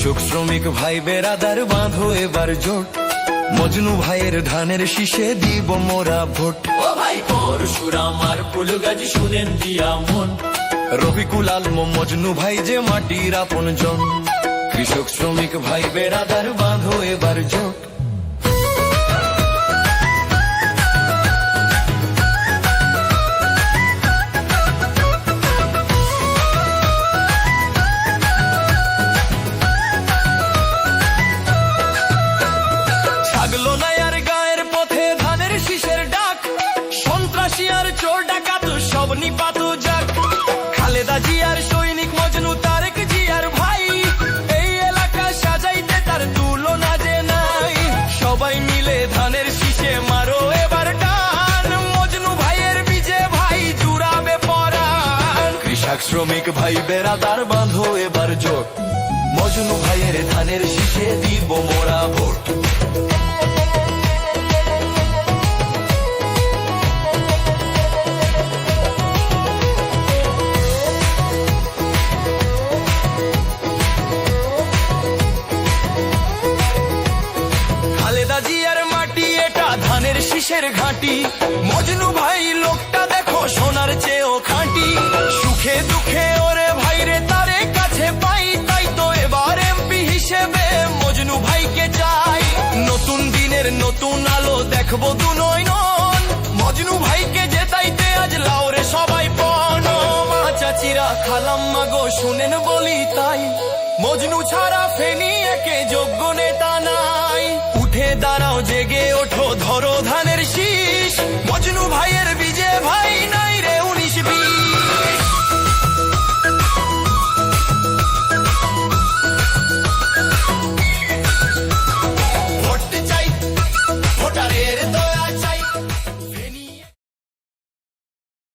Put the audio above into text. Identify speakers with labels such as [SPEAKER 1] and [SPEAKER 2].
[SPEAKER 1] কৃষক শ্রমিক ভাই বেরাদার বাঁধো এবার জোট, মজনু ভাইয়ের ধানের শীষে দিব মোরা ভোট।
[SPEAKER 2] ও ভাই পরশুরাম আর ফুলগাজ শুনেন দিয়া মন,
[SPEAKER 1] রফিকুল আলম মজনু ভাই যে মাটির আপন জন, কৃষক শ্রমিক ভাই বেরাদার বাঁধো এবার জোট। থাকলো না আর গায়ের পথে ধানের শীষের ডাক, সন্ত্রাসী আর চোর ডাকাত সব নিপাত যাক। খালেদা জিয়ার সৈনিক মজনু তারেক জিয়ার ভাই, এই এলাকা সাজাইতে তার তুলনা যে নাই। সবাই মিলে ধানের শীষে মারো এবার টান, মজনু ভাইয়ের বিজে ভাই জুড়াবে পরাণ। কৃষক শ্রমিক ভাই বেরাদার বাঁধো এবার জোট, মজনু ভাইয়ের ধানের শীষে দিব মোরা ভোট। খালেদা জিয়ার মাটি এটা ধানের শীষের ঘাঁটি, মজনু ভাই লোকটা দেখো সোনার চেয়েও খাঁটি। সুখে দুঃখে ওরে ভাইরে তারে কাছে পাই, তাই তো এবার এমপি হিসেবে মজনু ভাইকে চাই। নতুন দিনের নতুন আলো দেখবো দু নয়ন, মজনু ভাইকে জেতাইতে আজ লাউরে সবাই পণ। মা চাচিরা খালাম্মা গো শুনেন বলি তাই, মজনু ছাড়া ফেনি একে যোগ্য নেতা নাই। উঠে দাঁড়াও জেগে ওঠো ধরো ধানের শীষ, মজনু ভাইয়ের